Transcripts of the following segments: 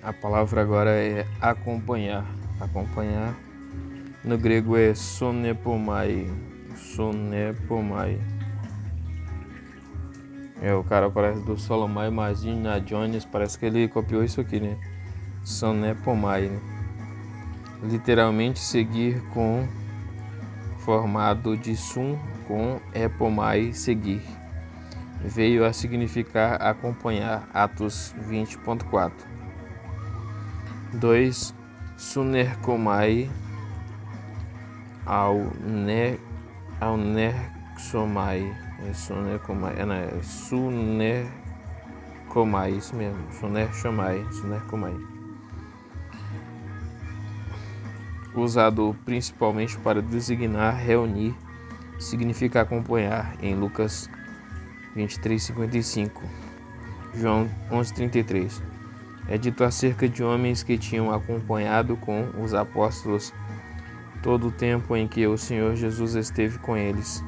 A palavra agora é acompanhar. Acompanhar no grego é sonepomai. Sonepomai. O cara parece do Solomai Margina Jones, parece que ele copiou isso aqui, né? Sonepomai, né? Literalmente seguir com formado de sum com epomai, seguir. Veio a significar acompanhar, Atos 20.4. 2. Sunerkomai ao nexomai. Sunerkomai, isso mesmo. Sunerkomai. Usado principalmente para designar, reunir, significa acompanhar, em Lucas 23:55, João 11:33. É dito acerca de homens que tinham acompanhado com os apóstolos todo o tempo em que o Senhor Jesus esteve com eles.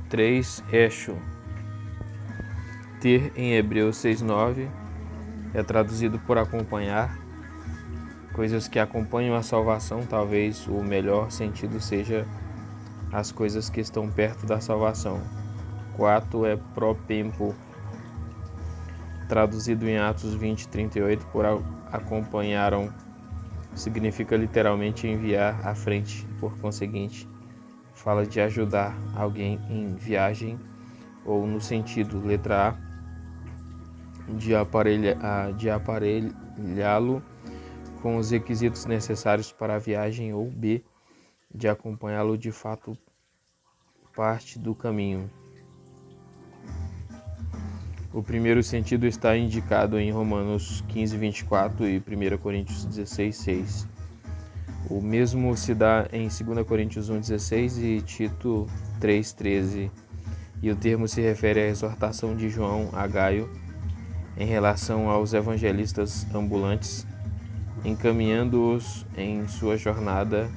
3. Esho. Ter em Hebreus 6:9 é traduzido por acompanhar, coisas que acompanham a salvação. Talvez o melhor sentido seja as coisas que estão perto da salvação. 4 é propempo, traduzido em Atos 20:38 por acompanharam, significa literalmente enviar à frente. Por conseguinte, fala de ajudar alguém em viagem, ou no sentido, letra A, de aparelhá-lo com os requisitos necessários para a viagem, ou B, de acompanhá-lo de fato parte do caminho. O primeiro sentido está indicado em Romanos 15:24 e 1 Coríntios 16:6. O mesmo se dá em 2 Coríntios 1:16 e Tito 3:13. E o termo se refere à exortação de João a Gaio em relação aos evangelistas ambulantes, encaminhando-os em sua jornada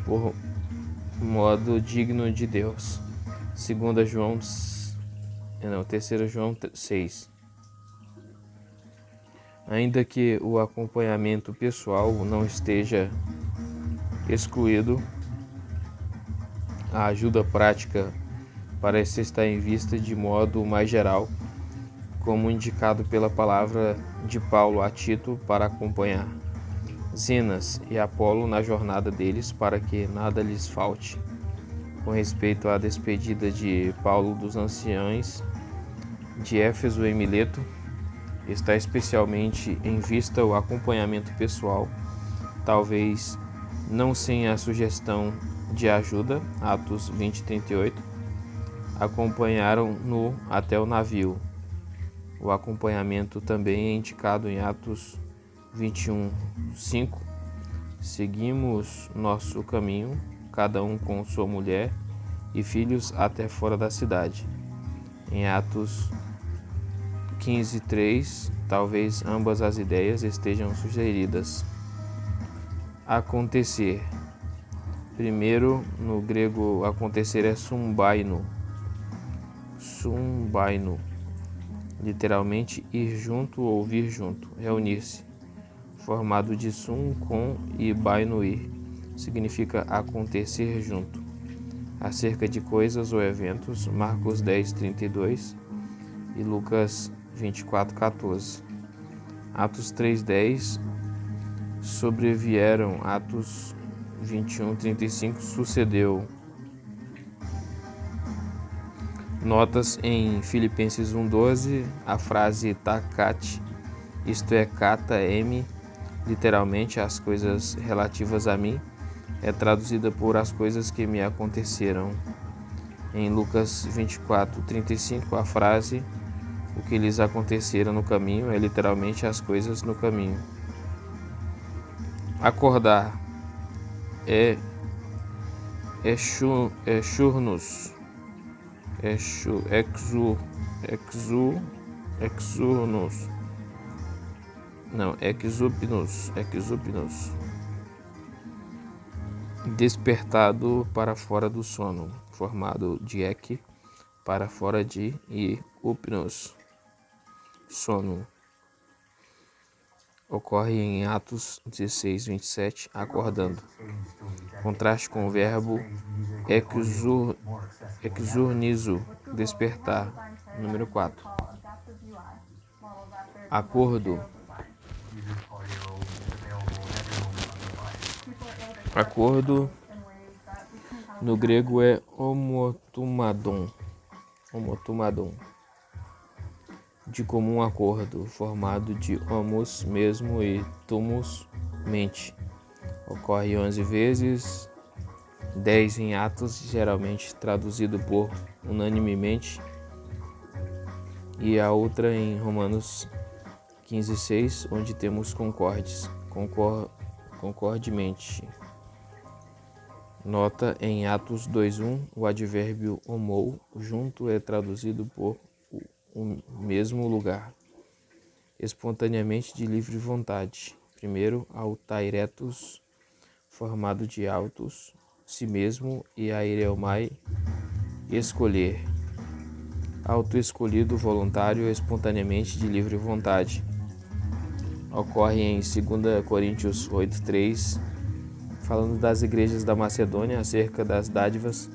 por modo digno de Deus. 3 João 6. Ainda que o acompanhamento pessoal não esteja excluído, a ajuda prática parece estar em vista de modo mais geral, como indicado pela palavra de Paulo a Tito para acompanhar Zenas e Apolo na jornada deles, para que nada lhes falte. Com respeito à despedida de Paulo dos anciãos de Éfeso e Mileto, está especialmente em vista o acompanhamento pessoal, talvez não sem a sugestão de ajuda. Atos 20:38. Acompanharam-no até o navio. O acompanhamento também é indicado em Atos 21:5. Seguimos nosso caminho, cada um com sua mulher e filhos, até fora da cidade. Em Atos 15:3, talvez ambas as ideias estejam sugeridas. Acontecer. Primeiro, no grego, acontecer é sumbaino. Literalmente ir junto ou vir junto, reunir-se. Formado de sum com e baino ir, significa acontecer junto. Acerca de coisas ou eventos, Marcos 10:32 e Lucas 24:14. Atos 3:10 sobrevieram. Atos 21:35 sucedeu. Notas em Filipenses 1:12, a frase takat, isto é, kata-m, literalmente as coisas relativas a mim, é traduzida por as coisas que me aconteceram. Em Lucas 24:35, a frase o que lhes aconteceram no caminho é literalmente as coisas no caminho. Acordar é shurnos, exupnos, despertado para fora do sono, formado de ek, para fora de e upnos, sono. Ocorre em Atos 16, 27, acordando. Contraste com o verbo exurnizo, despertar. Número 4. Acordo. Acordo no grego é homotumadon, de comum acordo, formado de homos, mesmo, e tumos, mente. Ocorre 11 vezes, 10 em Atos, geralmente traduzido por unanimemente, e a outra em Romanos 15:6, onde temos concordemente. Nota: em Atos 2:1, o advérbio homou, junto, é traduzido por o mesmo lugar, espontaneamente, de livre vontade. Primeiro, autairetos, formado de autos, si mesmo, e aireomai, escolher. Autoescolhido, voluntário, espontaneamente, de livre vontade. Ocorre em 2 Coríntios 8:3, falando das igrejas da Macedônia, acerca das dádivas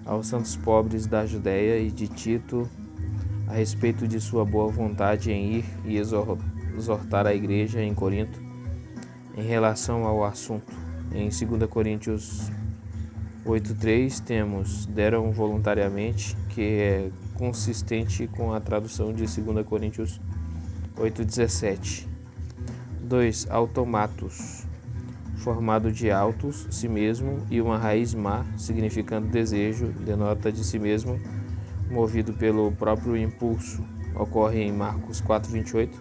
aos santos pobres da Judéia, e de Tito, a respeito de sua boa vontade em ir e exortar a igreja em Corinto em relação ao assunto. Em 2 Coríntios 8:3 temos deram voluntariamente, que é consistente com a tradução de 2 Coríntios 8:17. 2. Automatos, formado de autos, si mesmo, e uma raiz má, significando desejo, denota de si mesmo, movido pelo próprio impulso. Ocorre em Marcos 4:28,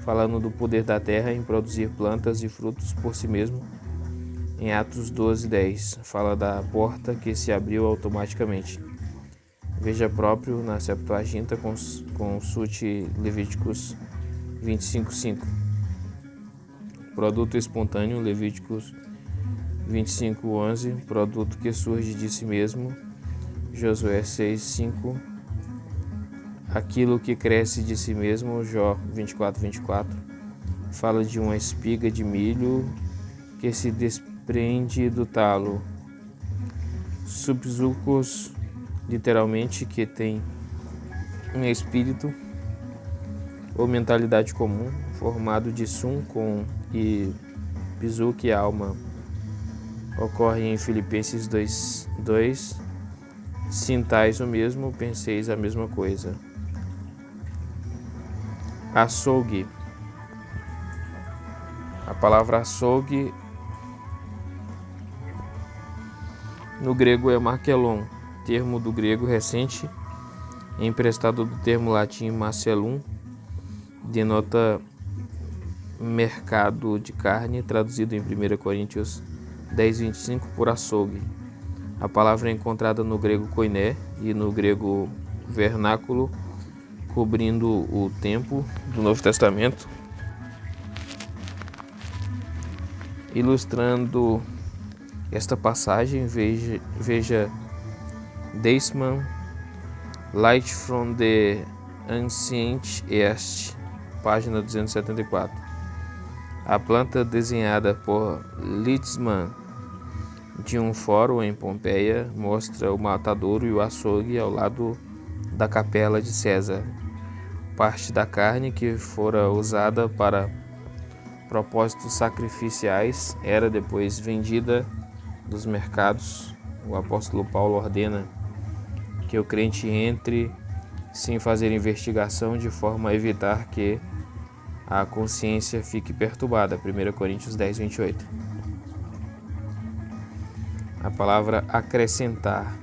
falando do poder da terra em produzir plantas e frutos por si mesmo. Em Atos 12:10, fala da porta que se abriu automaticamente. Veja próprio na Septuaginta, consulte Levíticos 25:5. Produto espontâneo, Levíticos 25:11, produto que surge de si mesmo, Josué 6:5, aquilo que cresce de si mesmo, Jó 24:24, fala de uma espiga de milho que se desprende do talo. Subzucos, literalmente, que tem um espírito ou mentalidade comum, formado de sum com e psuque, alma. Ocorre em Filipenses 2:2, sintais o mesmo, penseis a mesma coisa. Açougue. A palavra açougue no grego é markelon, termo do grego recente, emprestado do termo latim macellum, denota mercado de carne, traduzido em 1 Coríntios 10:25 por açougue. A palavra é encontrada no grego koiné e no grego vernáculo, cobrindo o tempo do Novo Testamento, ilustrando esta passagem. Veja Deisman, Light from the Ancient East, página 274. A planta desenhada por Litzmann de um fórum em Pompeia mostra o matadouro e o açougue ao lado da capela de César. Parte da carne que fora usada para propósitos sacrificiais era depois vendida nos mercados. O apóstolo Paulo ordena que o crente entre sem fazer investigação, de forma a evitar que a consciência fique perturbada. 1 Coríntios 10:28. A palavra acrescentar.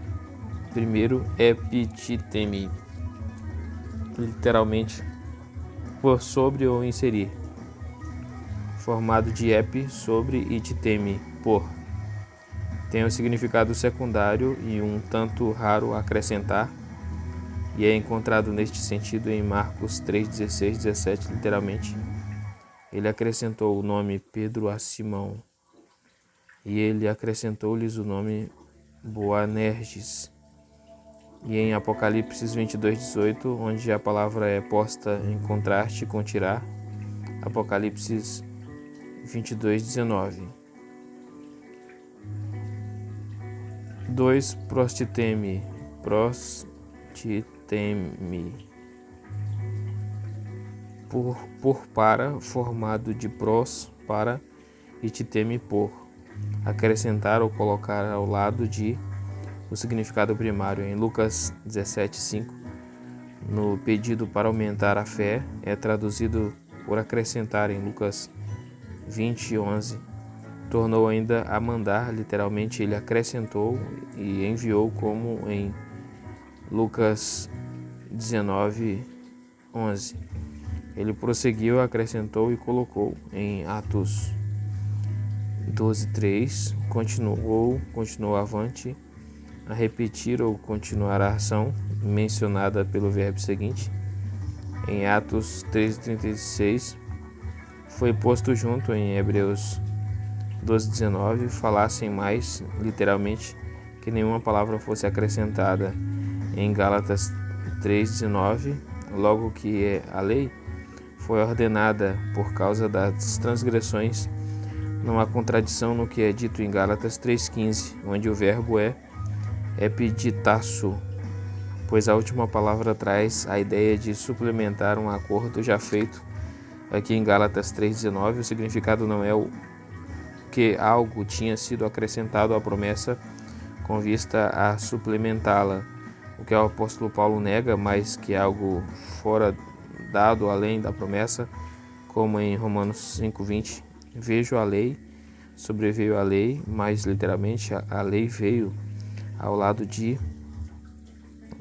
Primeiro, epititemi, literalmente por sobre ou inserir, formado de epi, sobre, e titemi, por. Tem um significado secundário e um tanto raro, acrescentar, e é encontrado neste sentido em Marcos 3:16, 17, literalmente. Ele acrescentou o nome Pedro a Simão, e ele acrescentou-lhes o nome Boanerges, E em Apocalipse 22:18, onde a palavra é posta em contraste com tirar, Apocalipse 22:19. 2. Prostiteme. Por para, formado de pros, para, e titeme por. Acrescentar ou colocar ao lado de o significado primário. Em Lucas 17:5, no pedido para aumentar a fé, é traduzido por acrescentar. Em Lucas 20:11, tornou ainda a mandar, literalmente ele acrescentou e enviou, como em Lucas 19:11. Ele prosseguiu, acrescentou e colocou. Em Atos 12:3, continuou avante, a repetir ou continuar a ação mencionada pelo verbo seguinte. Em Atos 13:36, foi posto junto. Em Hebreus 12:19, falassem mais, literalmente, que nenhuma palavra fosse acrescentada. Em Gálatas 3:19, logo que a lei foi ordenada por causa das transgressões, não há contradição no que é dito em Gálatas 3:15, onde o verbo é epiditasso, pois a última palavra traz a ideia de suplementar um acordo já feito. Aqui em Gálatas 3:19, o significado não é o que algo tinha sido acrescentado à promessa com vista a suplementá-la, o que o apóstolo Paulo nega, mas que algo fora dado além da promessa, como em Romanos 5:20, vejo a lei, sobreveio a lei, mas literalmente a lei veio ao lado de,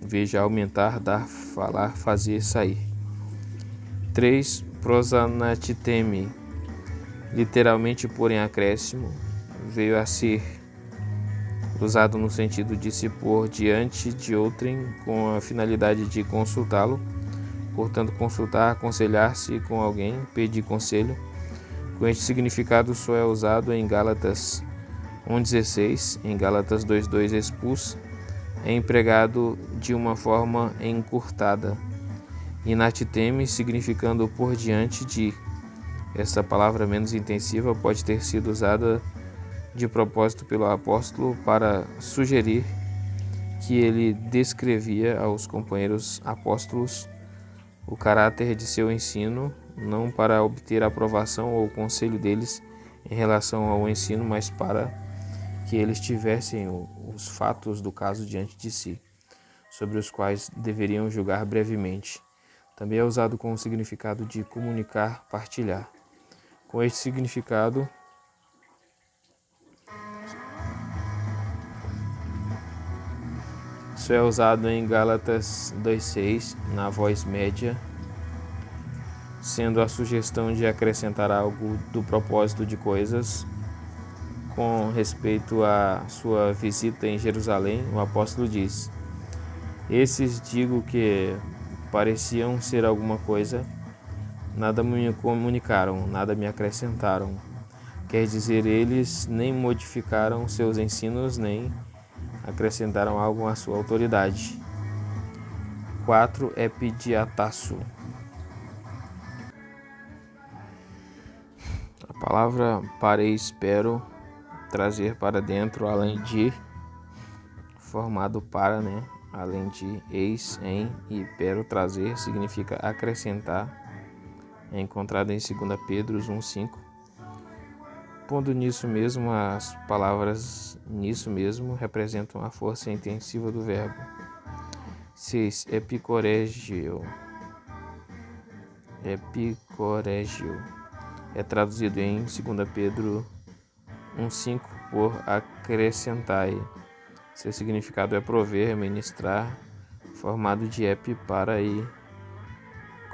veja, aumentar, dar, falar, fazer, sair. 3. Prosanatiteme, literalmente por em acréscimo, veio a ser usado no sentido de se pôr diante de outrem com a finalidade de consultá-lo, portanto consultar, aconselhar-se com alguém, pedir conselho. Com este significado só é usado em Gálatas 1:16, em Gálatas 2:2 expus, é empregado de uma forma encurtada. Inatiteme, significando por diante de. Esta palavra menos intensiva pode ter sido usada de propósito pelo apóstolo para sugerir que ele descrevia aos companheiros apóstolos o caráter de seu ensino, não para obter a aprovação ou conselho deles em relação ao ensino, mas para que eles tivessem os fatos do caso diante de si, sobre os quais deveriam julgar brevemente. Também é usado com o significado de comunicar, partilhar. Com este significado, isso é usado em Gálatas 2:6, na voz média, sendo a sugestão de acrescentar algo do propósito de coisas. Com respeito à sua visita em Jerusalém, o apóstolo diz: esses digo que pareciam ser alguma coisa, nada me comunicaram, nada me acrescentaram. Quer dizer, eles nem modificaram seus ensinos, nem acrescentaram algo à sua autoridade. 4. Epiditasso. A palavra parei, espero, trazer para dentro, além de, formado para, além de, eis, em e pero, trazer, significa acrescentar. É encontrado em 2 Pedro 1:5. Pondo nisso mesmo, as palavras nisso mesmo representam a força intensiva do verbo. 6. Epicorégio. É traduzido em 2 Pedro 1:5 por acrescentai. Seu significado é prover, ministrar, formado de epi para e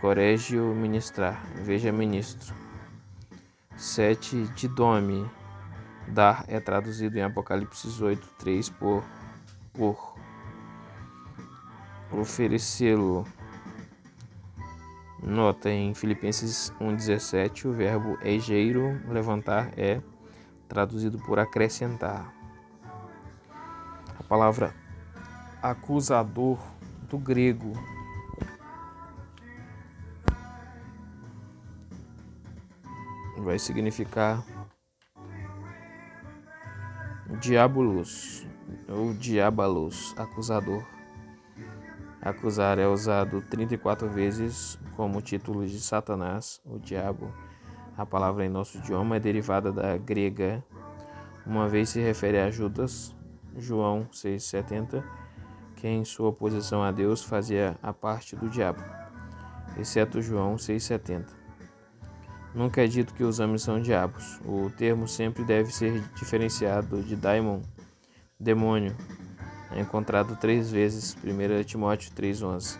corégio, ministrar. Veja ministro. 7. Didome. Dar é traduzido em Apocalipse 8:3 por oferecê-lo. Nota, em Filipenses 1:17, o verbo egeiro, levantar, é traduzido por acrescentar. A palavra acusador, do grego, vai significar diabolos ou diabalos, acusador. Acusar é usado 34 vezes como título de Satanás, o diabo. A palavra em nosso idioma é derivada da grega. Uma vez se refere a Judas, João 6,70, que em sua oposição a Deus fazia a parte do diabo, exceto João 6,70. Nunca é dito que os homens são diabos. O termo sempre deve ser diferenciado de daimon, demônio. É encontrado 3 vezes, 1 Timóteo 3,11,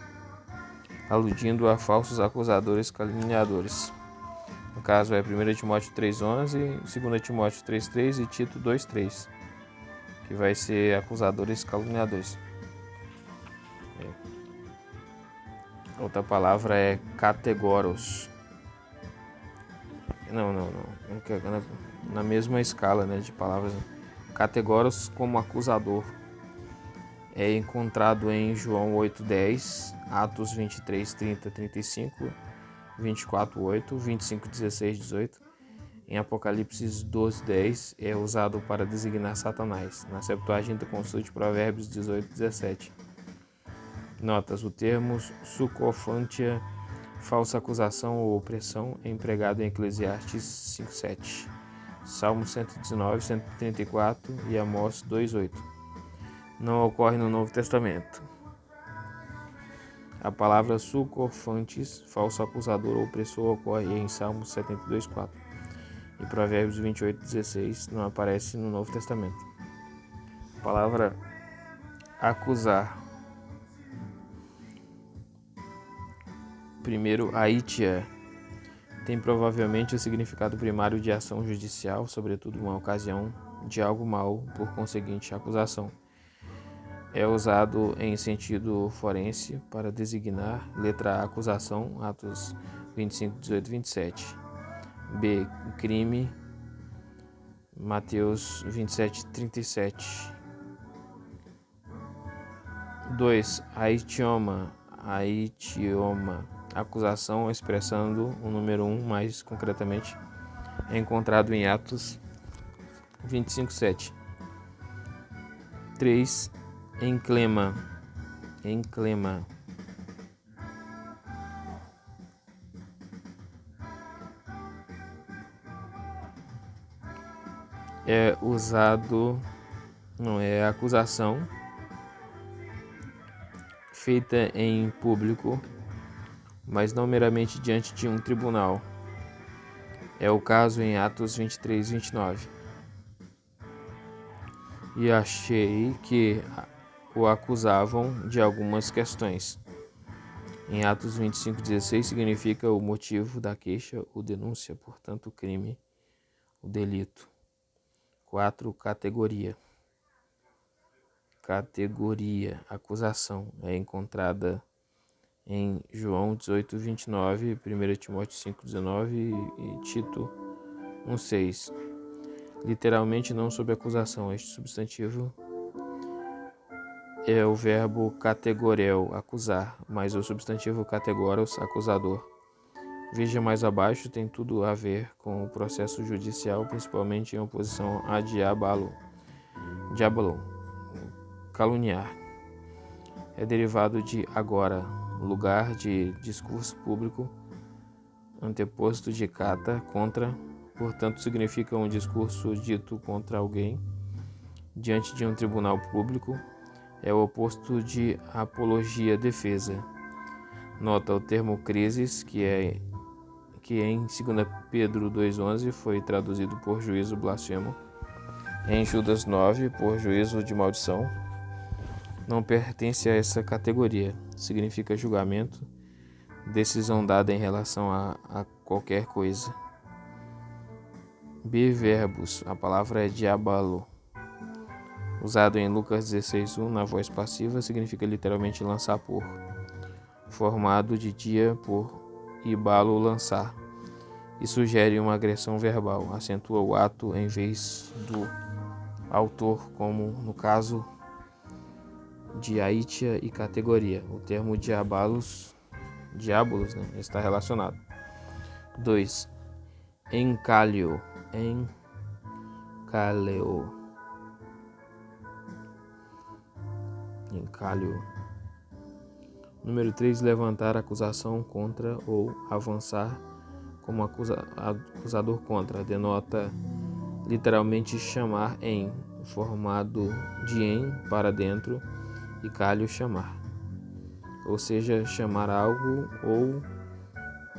aludindo a falsos acusadores caluniadores. No caso é 1 Timóteo 3,11, 2 Timóteo 3,3 e Tito 2,3, que vai ser acusadores caluniadores. Outra palavra é categoros. Não. Na mesma escala, né, de palavras. Categoros como acusador. É encontrado em João 8,10, Atos 23, 30, 35, 24, 8, 25, 16, 18. Em Apocalipse 12:10 é usado para designar Satanás. Na Septuaginta consulte Provérbios 18:17. Notas: o termo sucofântia, falsa acusação ou opressão, é empregado em Eclesiastes 5:7, Salmo 119, 134 e Amós 2:8. Não ocorre no Novo Testamento. A palavra sucofantes, falso acusador ou opressor, ocorre em Salmos 72:4 e Provérbios 28:16, não aparece no Novo Testamento. A palavra acusar. Primeiro, aitia, tem provavelmente o significado primário de ação judicial, sobretudo uma ocasião de algo mal, por conseguinte, acusação. É usado em sentido forense para designar letra A, acusação, Atos 25, 18 e 27. B, crime, Mateus 27, 37. 2, aitioma, acusação expressando o número 1, mais concretamente, é encontrado em Atos 25, 7. 3, enclema, é usado, não é acusação feita em público, mas não meramente diante de um tribunal. É o caso em Atos 23, 29. E achei que o acusavam de algumas questões. Em Atos 25, 16 significa o motivo da queixa ou denúncia, portanto o crime, o delito. 4, categoria, acusação, é encontrada em João 18, 29, 1 Timóteo 5, 19 e Tito 1, 6. Literalmente não sob acusação. Este substantivo é o verbo categorel, acusar, mas o substantivo categoros, acusador. Veja mais abaixo, tem tudo a ver com o processo judicial, principalmente em oposição a diabalo, caluniar. É derivado de agora, lugar de discurso público, anteposto de cata, contra, portanto significa um discurso dito contra alguém, diante de um tribunal público, é o oposto de apologia, defesa. Nota: o termo crises, que em 2 Pedro 2,11 foi traduzido por juízo blasfemo, em Judas 9 por juízo de maldição, não pertence a essa categoria. Significa julgamento, decisão dada em relação a qualquer coisa. B, verbos. A palavra é diabalo. Usado em Lucas 16:1 na voz passiva, significa literalmente lançar por. Formado de dia por e balo, lançar. E sugere uma agressão verbal. Acentua o ato em vez do autor, como no caso diaitia e categoria. O termo diabolos, né, está relacionado. 2. Encalio. Número 3. Levantar acusação contra ou avançar como acusador contra. Denota literalmente chamar em, formado de em para dentro e calho chamar. Ou seja, chamar algo ou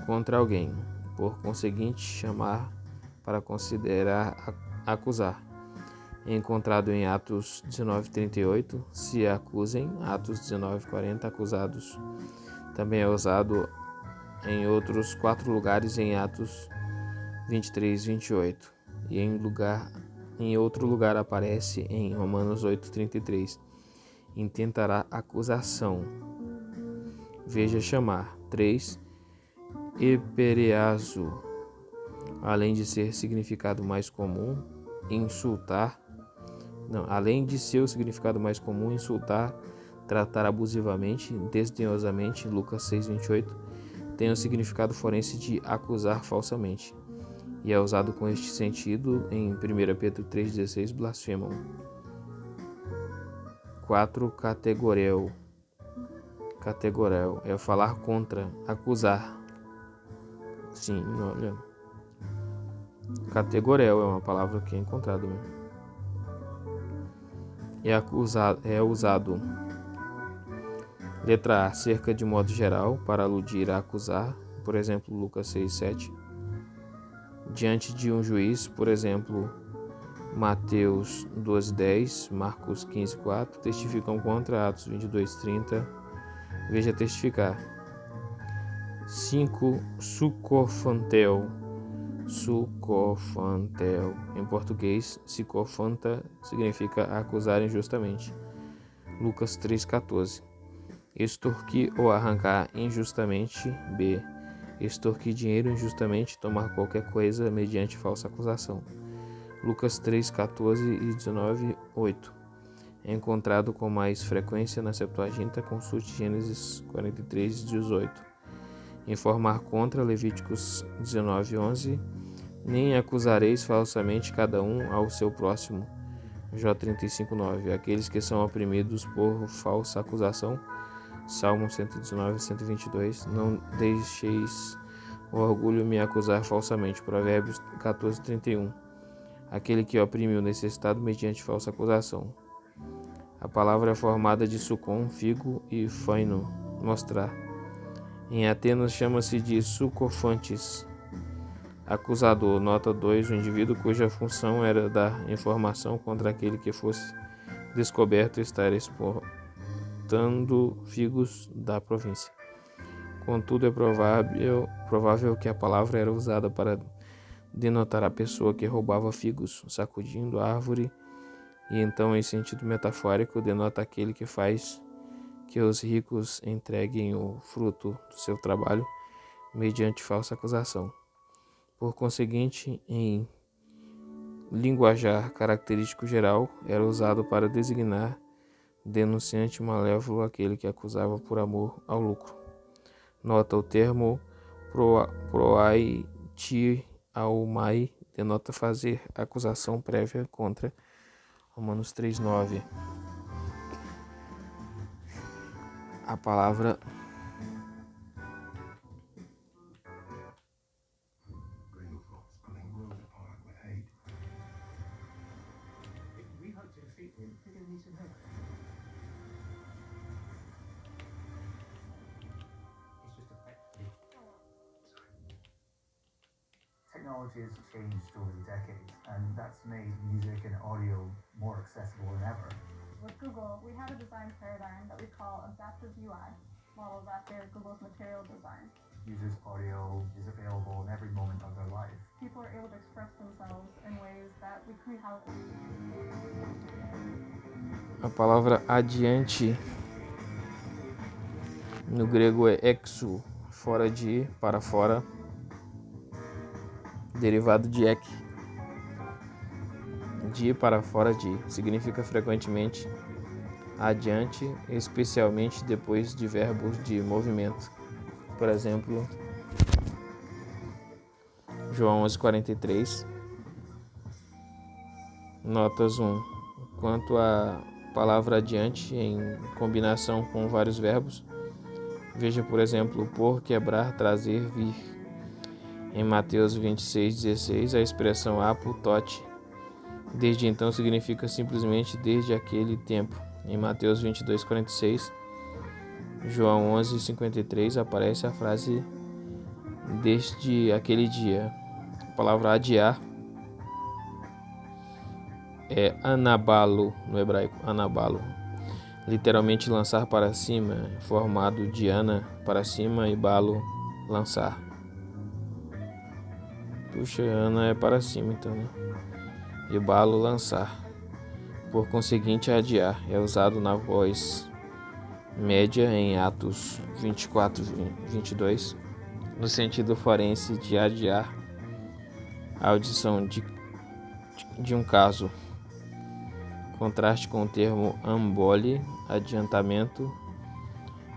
contra alguém. Por conseguinte, chamar para considerar acusar. Encontrado em Atos 19:38, se acusem, Atos 19:40, acusados. Também é usado em outros 4 lugares em Atos 23:28 e em outro lugar aparece em Romanos 8:33. Intentará acusação. Veja chamar. 3. Epereazo. Além de ser significado mais comum, insultar. Além de seu significado mais comum, insultar, tratar abusivamente, desdenhosamente, Lucas 6:28, tem o significado forense de acusar falsamente, e é usado com este sentido em 1 Pedro 3,16, blasfemam. 4. Categorel é falar contra, acusar. Sim, olha. Categorel é uma palavra que é encontrada mesmo. É usado, letra A, cerca de modo geral, para aludir a acusar, por exemplo, Lucas 6:7. Diante de um juiz, por exemplo, Mateus 12:10, Marcos 15:4, testificam contra, Atos 22:30. Veja testificar. 5. Sucofantel. Em português, psicofanta significa acusar injustamente. Lucas 3:14. Extorquir ou arrancar injustamente. B. Extorquir dinheiro injustamente, tomar qualquer coisa mediante falsa acusação. Lucas 3:14 e 19:8. É encontrado com mais frequência na Septuaginta, consulte Gênesis 43:18. Informar contra, Levíticos 19:11. Nem acusareis falsamente cada um ao seu próximo. Jó 35:9. Aqueles que são oprimidos por falsa acusação. Salmo 119, 122. Não deixeis o orgulho me acusar falsamente. Provérbios 14:31. Aquele que oprime o necessitado mediante falsa acusação. A palavra é formada de sucom, figo e faino, mostrar. Em Atenas chama-se de sucofantes. Acusador, nota 2, o indivíduo cuja função era dar informação contra aquele que fosse descoberto estar exportando figos da província. Contudo, é provável que a palavra era usada para denotar a pessoa que roubava figos, sacudindo a árvore, e então, em sentido metafórico, denota aquele que faz que os ricos entreguem o fruto do seu trabalho mediante falsa acusação. Por conseguinte, em linguajar característico geral, era usado para designar denunciante malévolo aquele que acusava por amor ao lucro. Nota: o termo proaitiaumai denota fazer acusação prévia contra. Romanos 3:9. A palavra Technology has changed over the decades, and that's made music and audio more accessible than ever. With Google, we have a design paradigm that we call adaptive UI, modeled after Google's material design. Users' audio is available in every moment of their life. People are able to express themselves in ways that we couldn't have. A palavra adiante no grego é exu, fora de, para fora, derivado de ek, de para fora de, significa frequentemente adiante, especialmente depois de verbos de movimento. Por exemplo, João 11:43, notas 1. Quanto à palavra adiante em combinação com vários verbos, veja, por exemplo, por, quebrar, trazer, vir. Em Mateus 26:16, a expressão apotote, desde então, significa simplesmente desde aquele tempo. Em Mateus 22:46, João 11:53, aparece a frase desde aquele dia. A palavra adiar é anabalo no hebraico, anabalo, literalmente lançar para cima, formado de ana, para cima, e balo, lançar. Puxa, ana é para cima então, né? E balo, lançar. Por conseguinte, adiar é usado na voz média em Atos 24:22, no sentido forense de adiar a audição de um caso. Contraste com o termo ambole, adiantamento.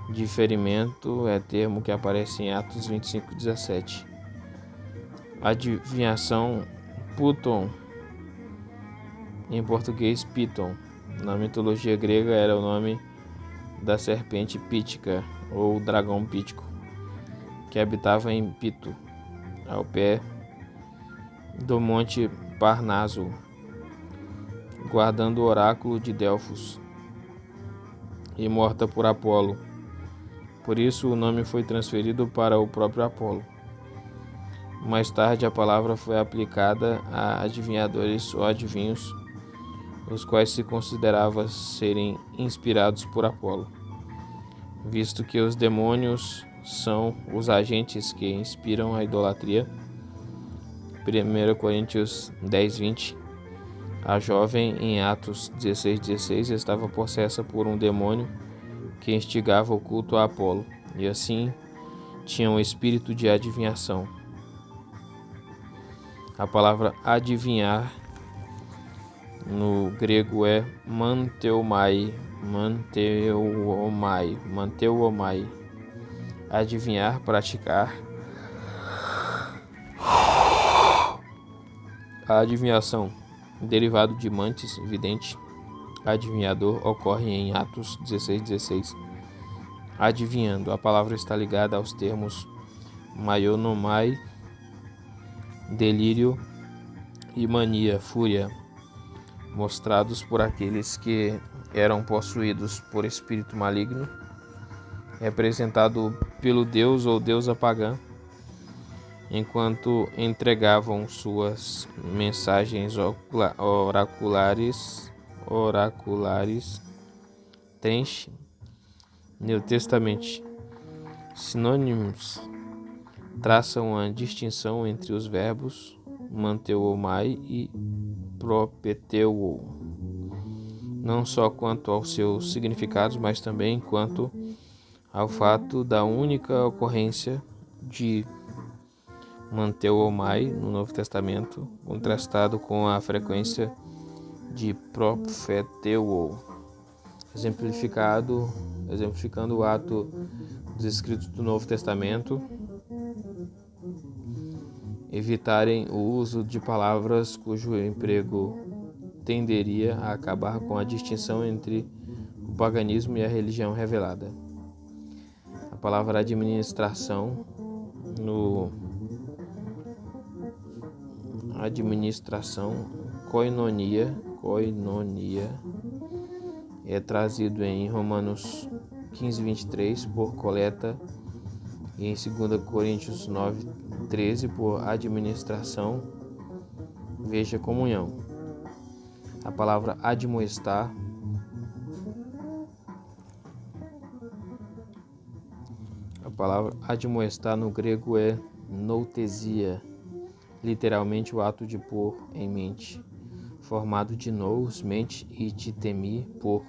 Diferimento é termo que aparece em Atos 25:17. Adivinhação, puton, em português piton. Na mitologia grega era o nome da serpente pítica ou dragão pítico, que habitava em Pito, ao pé do monte Parnaso, guardando o oráculo de Delfos, e morta por Apolo. Por isso o nome foi transferido para o próprio Apolo. Mais tarde a palavra foi aplicada a adivinhadores ou adivinhos, os quais se considerava serem inspirados por Apolo, visto que os demônios são os agentes que inspiram a idolatria. 1 Coríntios 10:20. A jovem, em Atos 16:16, estava possessa por um demônio que instigava o culto a Apolo, e assim tinha um espírito de adivinhação. A palavra adivinhar no grego é manteomai. Adivinhar, praticar. A adivinhação, derivado de mantis, vidente, adivinhador, ocorre em Atos 16:16. Adivinhando, a palavra está ligada aos termos maionomai, delírio, e mania, fúria, mostrados por aqueles que eram possuídos por espírito maligno, representado pelo deus ou deusa pagã, enquanto entregavam suas mensagens oraculares. Trench, New Testament. Sinônimos traçam a distinção entre os verbos manteuomai e propeteuo, não só quanto aos seus significados, mas também quanto ao fato da única ocorrência de manteuomai no Novo Testamento, contrastado com a frequência de propeteuo, exemplificando o ato dos escritos do Novo Testamento evitarem o uso de palavras cujo emprego tenderia a acabar com a distinção entre o paganismo e a religião revelada. A palavra administração koinonia, é trazido em Romanos 15:23 por coleta e em 2 Coríntios 9:13 por administração. Veja comunhão. A palavra admoestar no grego é noutesia, literalmente o ato de pôr em mente, formado de nous, mente, e titemi, pôr.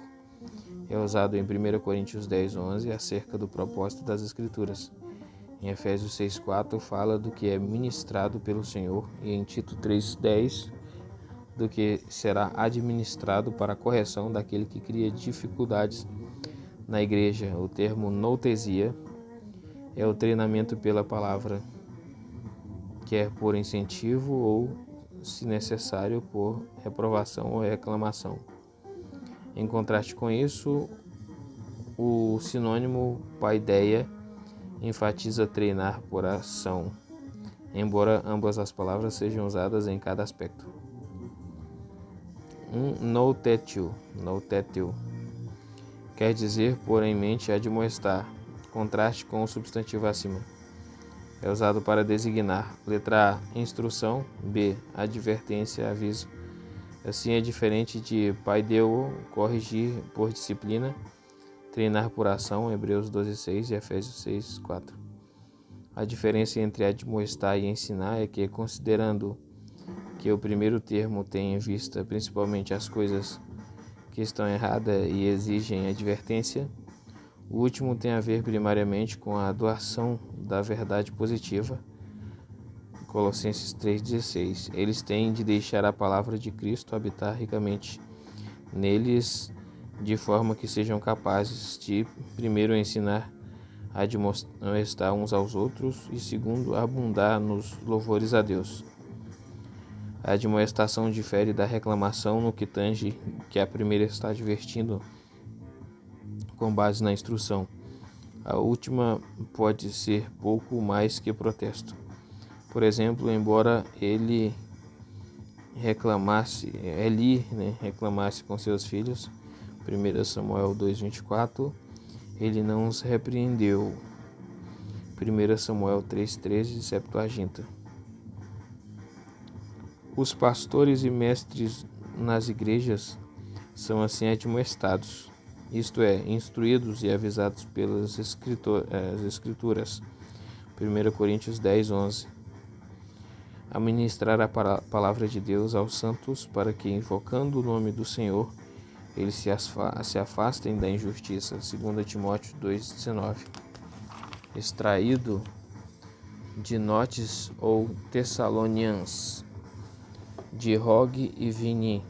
É usado em 1 Coríntios 10:11 acerca do propósito das Escrituras. Em Efésios 6:4 fala do que é ministrado pelo Senhor, e em Tito 3:10 do que será administrado para a correção daquele que cria dificuldades na igreja. O termo noutesia é o treinamento pela palavra, quer por incentivo ou, se necessário, por reprovação ou reclamação. Em contraste com isso, o sinônimo paideia enfatiza treinar por ação, embora ambas as palavras sejam usadas em cada aspecto. Noutetio quer dizer pôr em mente, admoestar, contraste com o substantivo acima. É usado para designar: letra A, instrução; B, advertência, aviso. Assim é diferente de paideo, corrigir por disciplina, treinar por ação, Hebreus 12:6 e Efésios 6:4. A diferença entre admoestar e ensinar é que, considerando que o primeiro termo tem em vista principalmente as coisas que estão erradas e exigem advertência, o último tem a ver primariamente com a doação da verdade positiva, Colossenses 3,16. Eles têm de deixar a palavra de Cristo habitar ricamente neles, de forma que sejam capazes de, primeiro, ensinar, admoestar uns aos outros e, segundo, abundar nos louvores a Deus. A admoestação difere da reclamação no que tange que a primeira está advertindo com base na instrução. A última pode ser pouco mais que protesto. Por exemplo, embora Eli reclamasse com seus filhos, 1 Samuel 2:24, ele não os repreendeu, 1 Samuel 3:13, Septuaginta. Os pastores e mestres nas igrejas são assim admoestados, isto é, instruídos e avisados pelas Escrituras, 1 Coríntios 10:11, a ministrar a palavra de Deus aos santos, para que, invocando o nome do Senhor, eles se afastem da injustiça, 2 Timóteo 2:19. Extraído de Notes ou Tessalonians, de Rogue e Vini,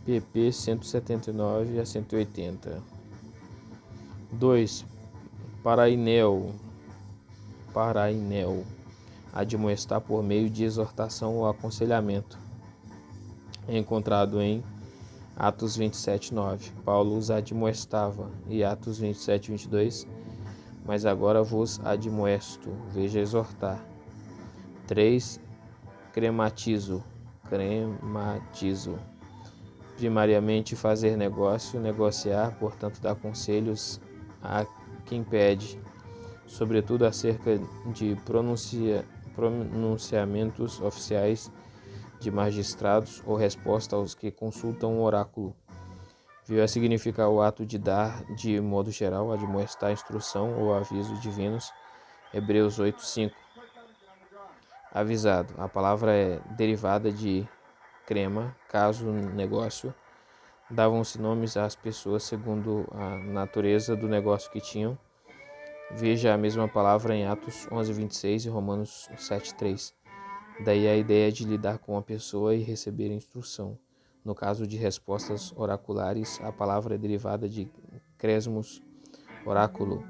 pp. 179 a 180. 2. Parainel, admoestar por meio de exortação ou aconselhamento. É encontrado em Atos 27:9. Paulo os admoestava, e Atos 27:22. Mas agora vos admoesto, veja exortar. 3. Crematizo. Primariamente fazer negócio, negociar, portanto dar conselhos a quem pede, sobretudo acerca de pronunciamentos oficiais de magistrados ou resposta aos que consultam um oráculo. Veio a significar o ato de dar, de modo geral, admoestar, instrução ou aviso divinos, Hebreus 8:5. Avisado. A palavra é derivada de crema, caso, negócio. Davam-se nomes às pessoas segundo a natureza do negócio que tinham. Veja a mesma palavra em Atos 11:26 e Romanos 7:3. Daí a ideia de lidar com a pessoa e receber instrução. No caso de respostas oraculares, a palavra é derivada de cresmos, oráculo.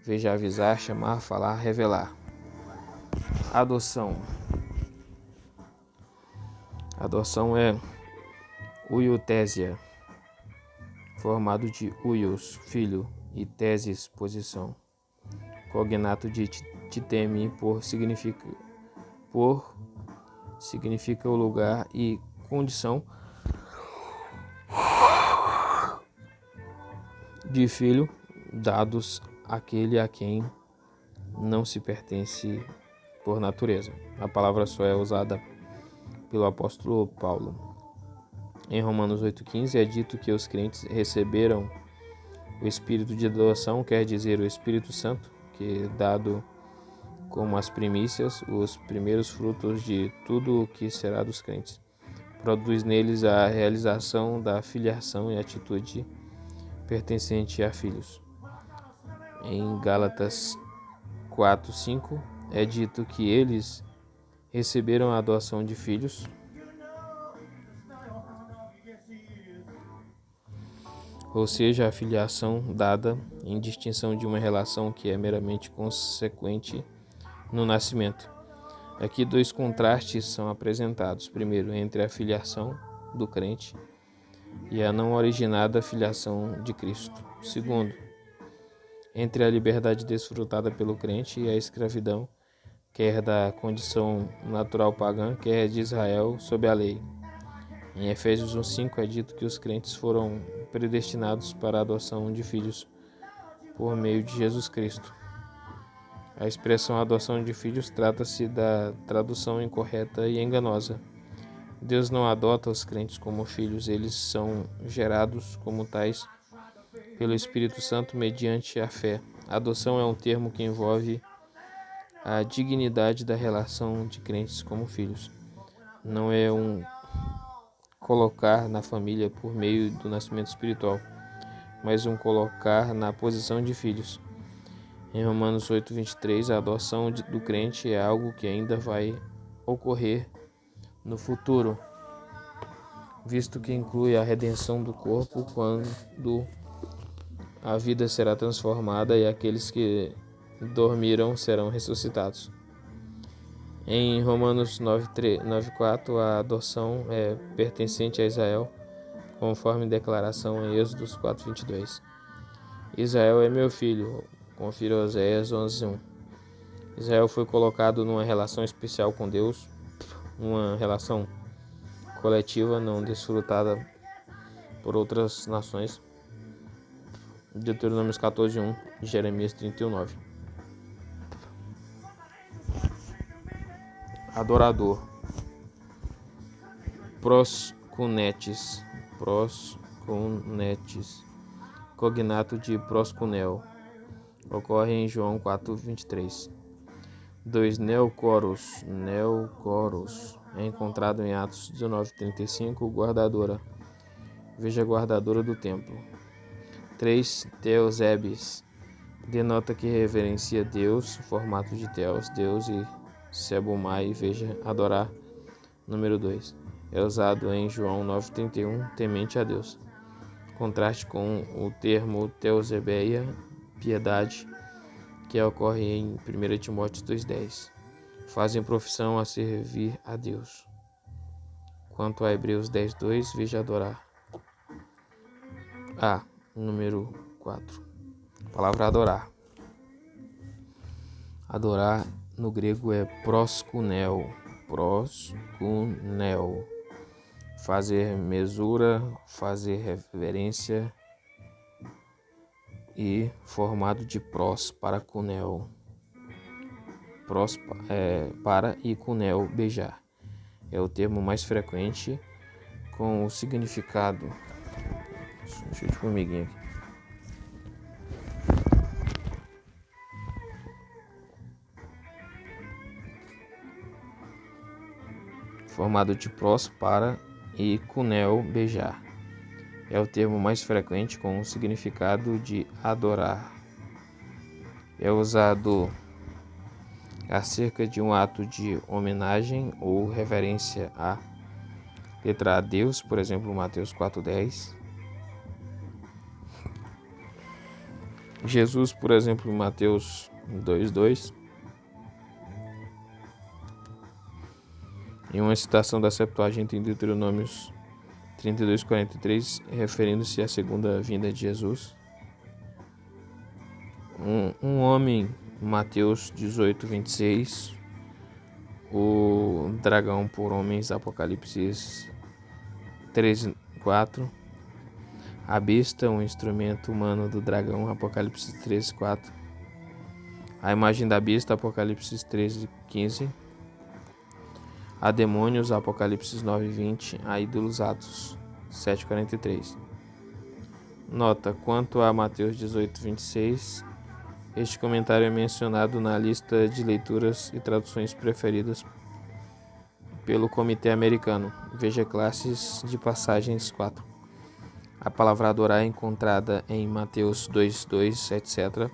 Veja avisar, chamar, falar, revelar. Adoção. Adoção é uiotésia, formado de uios, filho, e tesis, posição. Cognato de titemi, significa o lugar, e condição de filho, dados àquele a quem não se pertence por natureza. A palavra só é usada pelo apóstolo Paulo. Em Romanos 8:15 é dito que os crentes receberam o Espírito de adoção, quer dizer, o Espírito Santo, que, dado como as primícias, os primeiros frutos de tudo o que será dos crentes, produz neles a realização da filiação e atitude pertencente a filhos. Em Gálatas 4:5 é dito que eles receberam a adoção de filhos, ou seja, a filiação dada em distinção de uma relação que é meramente consequente no nascimento. Aqui dois contrastes são apresentados. Primeiro, entre a filiação do crente e a não originada filiação de Cristo. Segundo, entre a liberdade desfrutada pelo crente e a escravidão, quer da condição natural pagã, quer de Israel sob a lei. Em Efésios 1:5 é dito que os crentes foram predestinados para a adoção de filhos por meio de Jesus Cristo. A expressão adoção de filhos trata-se da tradução incorreta e enganosa. Deus não adota os crentes como filhos, eles são gerados como tais pelo Espírito Santo mediante a fé. A adoção é um termo que envolve a dignidade da relação de crentes como filhos. Não é um colocar na família por meio do nascimento espiritual, mas um colocar na posição de filhos. Em Romanos 8:23, a adoção do crente é algo que ainda vai ocorrer no futuro, visto que inclui a redenção do corpo quando a vida será transformada e aqueles que dormiram serão ressuscitados. Em Romanos 9:4, a adoção é pertencente a Israel, conforme declaração em Êxodo 4:22. Israel é meu filho, confira Oséias 11:1. Israel foi colocado numa relação especial com Deus, uma relação coletiva não desfrutada por outras nações. Deuteronômio 14:1, Jeremias 31:9. Adorador. Proskunetes, cognato de proskunel, ocorre em João 4:23. 2. Neocoros, é encontrado em Atos 19:35, guardadora. Veja guardadora do templo. 3. Theosebes, denota que reverencia Deus, formato de Theos, Deus, e Sebumai, veja adorar, número 2. É usado em João 9:31, temente a Deus. Contraste com o termo Theosebeia, piedade, que ocorre em 1 Timóteo 2:10. Fazem profissão a servir a Deus. Quanto a Hebreus 10:2, veja adorar. Número 4. Palavra adorar. Adorar no grego é proskunel. Fazer mesura, fazer reverência, e formado de pros para kunel. Pros para e kunel, beijar. É o termo mais frequente com o significado. Deixa eu de formiguinha aqui. Formado de pros para e kunel, beijar. É o termo mais frequente com o significado de adorar. É usado acerca de um ato de homenagem ou reverência a letra A, Deus, por exemplo, Mateus 4:10. Jesus, por exemplo, Mateus 2:2. Em uma citação da Septuaginta em Deuteronômios 32:43, referindo-se à segunda vinda de Jesus. Um homem, Mateus 18:26. O dragão por homens, Apocalipse 13:4. A besta, um instrumento humano do dragão, Apocalipse 13:4. A imagem da besta, Apocalipse 13:15. A demônios, Apocalipse 9:20, a ídolos, Atos 7:43. Nota: quanto a Mateus 18:26, este comentário é mencionado na lista de leituras e traduções preferidas pelo Comitê Americano. Veja classes de passagens 4. A palavra adorar é encontrada em Mateus 2:2, etc.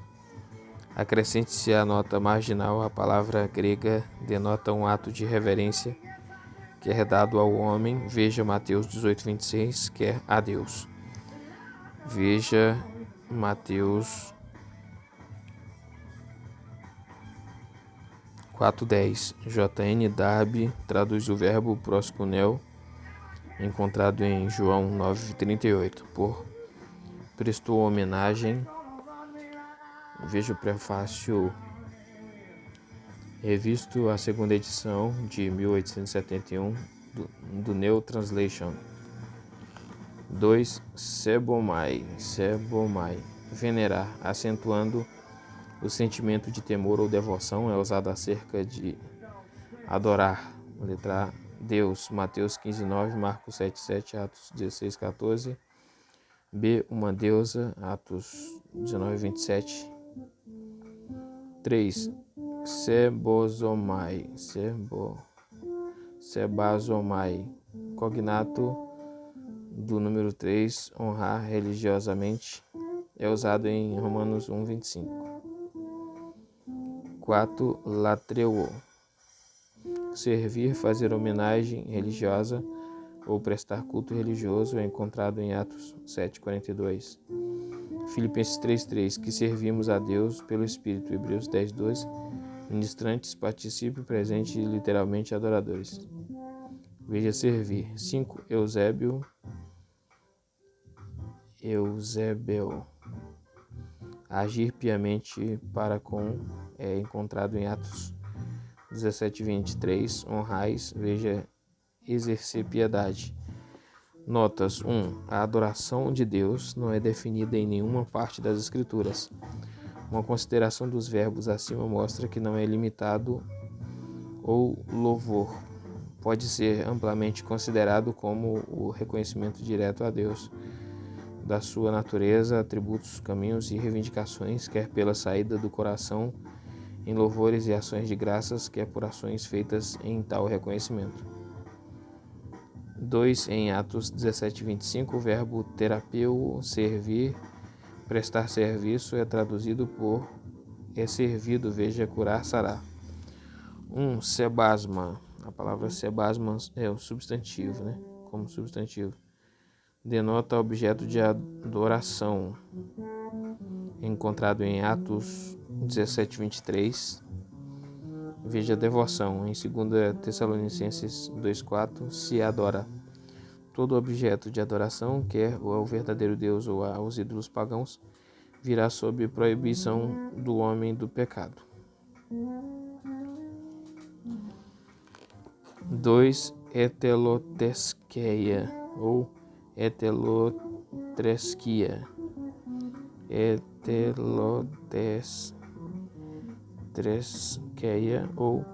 Acrescente-se a nota marginal, a palavra grega denota um ato de reverência que é dado ao homem, veja Mateus 18:26, quer a Deus. Veja Mateus 4:10. J.N. Darby traduz o verbo proskunel, encontrado em João 9:38, por prestou homenagem. Veja o prefácio revisto a segunda edição de 1871 do New Translation. 2. Sebomai, venerar, acentuando o sentimento de temor ou devoção, é usado acerca de adorar. Letra A, Deus, Mateus 15:9, Marcos 7:7, Atos 16:14. B, uma deusa, Atos 19:27. 3. Sebazomai, cognato do número 3, honrar religiosamente, é usado em Romanos 1:25. 4. Latreuo, servir, fazer homenagem religiosa ou prestar culto religioso, é encontrado em Atos 7:42. Filipenses 3:3, que servimos a Deus pelo Espírito. Hebreus 10:12, ministrantes, particípio presente e literalmente adoradores. Veja servir. 5. Eusébio, agir piamente para com, é encontrado em Atos 17:23. Honrais, veja exercer piedade. Notas. 1. A adoração de Deus não é definida em nenhuma parte das Escrituras. Uma consideração dos verbos acima mostra que não é limitado ou louvor. Pode ser amplamente considerado como o reconhecimento direto a Deus da sua natureza, atributos, caminhos e reivindicações, quer pela saída do coração em louvores e ações de graças, quer por ações feitas em tal reconhecimento. 2. Em Atos 17:25, o verbo terapeu, servir, prestar serviço, é traduzido por é servido, veja curar, sarar. 1. Sebasma. A palavra sebasma é o substantivo, como substantivo. Denota objeto de adoração, encontrado em Atos 17:23. Veja devoção, em 2 Tessalonicenses 2:4, se adora. Todo objeto de adoração, quer ao verdadeiro Deus ou aos ídolos pagãos, virá sob proibição do homem do pecado. 2. Etelotesqueia ou etelotresquia. Etelotesqueia ou